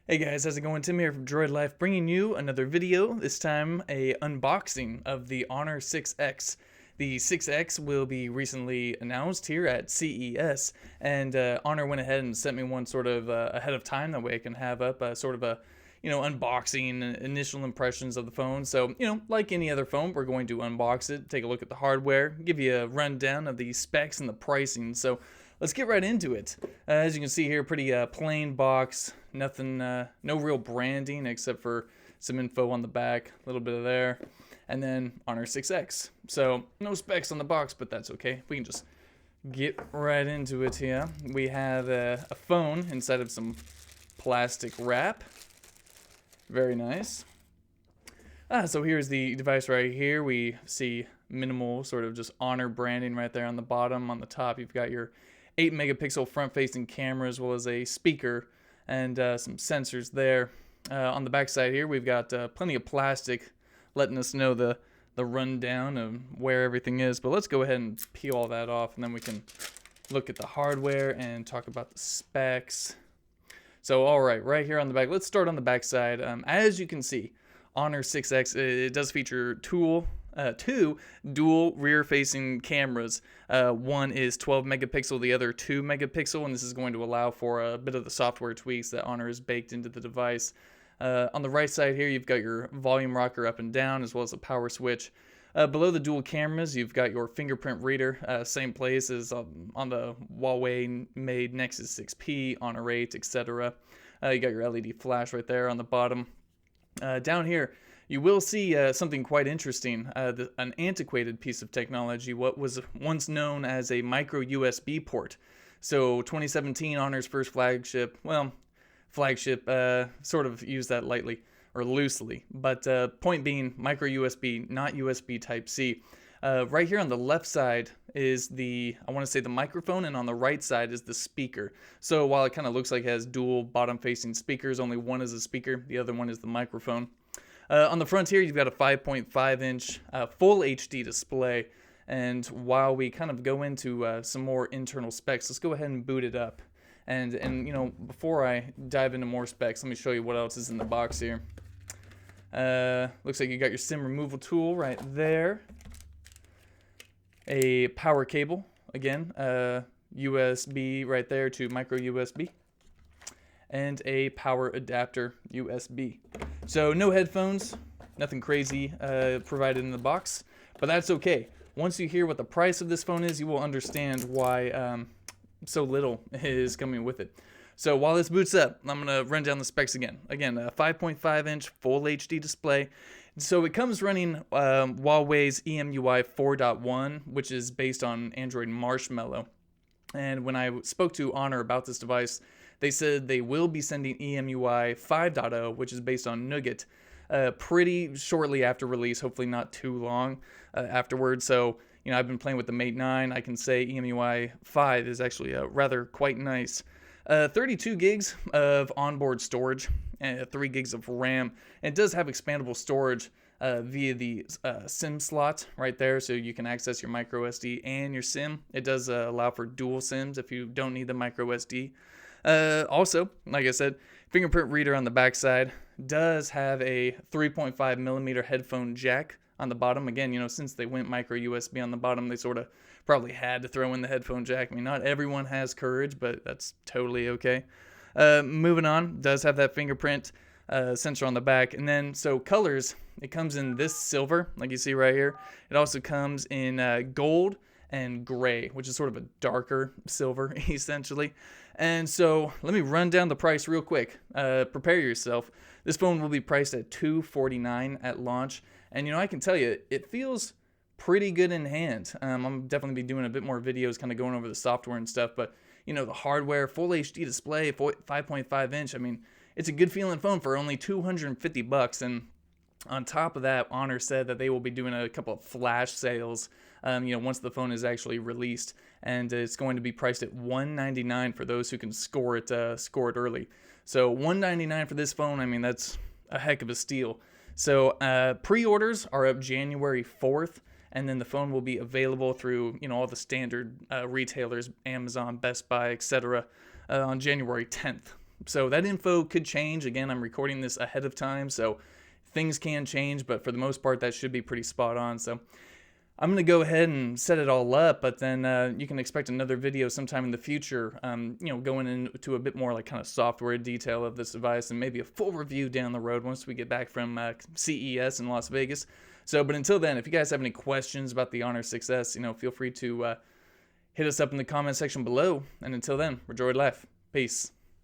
Hey guys, how's it going? Tim here from Droid Life, bringing you another video, this time a unboxing of the Honor 6X. The 6X will be recently announced here at CES, and Honor went ahead and sent me one sort of ahead of time, that way I can have up sort of a, unboxing, initial impressions of the phone. So, like any other phone, we're going to unbox it, take a look at the hardware, give you a rundown of the specs and the pricing. So let's get right into it. As you can see here, pretty plain box, nothing, no real branding except for some info on the back, a little bit of there, and then Honor 6X. So no specs on the box, but that's okay. We can just get right into it here. We have a phone inside of some plastic wrap. Very nice. So here's the device right here. We see minimal sort of just Honor branding right there on the bottom. On the top, you've got your 8 megapixel front-facing camera, as well as a speaker and some sensors there. On the back side here, we've got plenty of plastic letting us know the rundown of where everything is. But let's go ahead and peel all that off, and then we can look at the hardware and talk about the specs. So, all right here on the back, let's start on the back side. As you can see, Honor 6X, it does feature two dual rear-facing cameras. One is 12 megapixel, the other 2 megapixel, and this is going to allow for a bit of the software tweaks that Honor has baked into the device. On the right side here, you've got your volume rocker up and down, as well as a power switch. Below the dual cameras, you've got your fingerprint reader, same place as on the Huawei-made Nexus 6P, Honor 8, etc. You got your LED flash right there on the bottom. Down here, you will see something quite interesting, an antiquated piece of technology, what was once known as a micro USB port. So 2017, Honor's first flagship, sort of use that lightly or loosely, but point being micro USB, not USB Type-C. Right here on the left side is the microphone, and on the right side is the speaker. So while it kind of looks like it has dual bottom-facing speakers, only one is a speaker, the other one is the microphone. On the front here, you've got a 5.5-inch full HD display. And while we kind of go into some more internal specs, let's go ahead and boot it up. And before I dive into more specs, let me show you what else is in the box here. Looks like you got your SIM removal tool right there. A power cable, again, USB right there to micro USB. And a power adapter USB. So no headphones, nothing crazy provided in the box, but that's okay. Once you hear what the price of this phone is, you will understand why so little is coming with it. So while this boots up, I'm going to run down the specs again. Again, a 5.5-inch full HD display. So it comes running Huawei's EMUI 4.1, which is based on Android Marshmallow. And when I spoke to Honor about this device, they said they will be sending EMUI 5.0, which is based on Nougat, pretty shortly after release, hopefully not too long afterwards. So, I've been playing with the Mate 9. I can say EMUI 5 is actually rather quite nice. 32 gigs of onboard storage, and 3 gigs of RAM. And it does have expandable storage via the SIM slot right there, so you can access your micro SD and your SIM. It does allow for dual SIMs if you don't need the micro SD. Also, like I said, fingerprint reader on the back side does have a 3.5 millimeter headphone jack on the bottom. Again, since they went micro USB on the bottom, they sort of probably had to throw in the headphone jack. I mean, not everyone has courage, but that's totally okay. Moving on, does have that fingerprint sensor on the back. And then, so colors, it comes in this silver, like you see right here. It also comes in gold and gray, which is sort of a darker silver, essentially. And so let me run down the price real quick. Prepare yourself. This phone will be priced at $249 at launch. And I can tell you, it feels pretty good in hand. I'm definitely be doing a bit more videos kind of going over the software and stuff, but the hardware, full HD display, 5.5-inch, I mean, it's a good feeling phone for only $250. And on top of that, Honor said that they will be doing a couple of flash sales, once the phone is actually released, and it's going to be priced at $199 for those who can score it early. So $199 for this phone, I mean, that's a heck of a steal. So pre-orders are up January 4th, and then the phone will be available through all the standard retailers, Amazon, Best Buy, etc., on January 10th. So that info could change. Again, I'm recording this ahead of time, so things can change, but for the most part, that should be pretty spot on. So I'm going to go ahead and set it all up, but then you can expect another video sometime in the future, going into a bit more like kind of software detail of this device and maybe a full review down the road once we get back from CES in Las Vegas. So, but until then, if you guys have any questions about the Honor 6S, feel free to hit us up in the comment section below. And until then, we're Droid Life. Peace.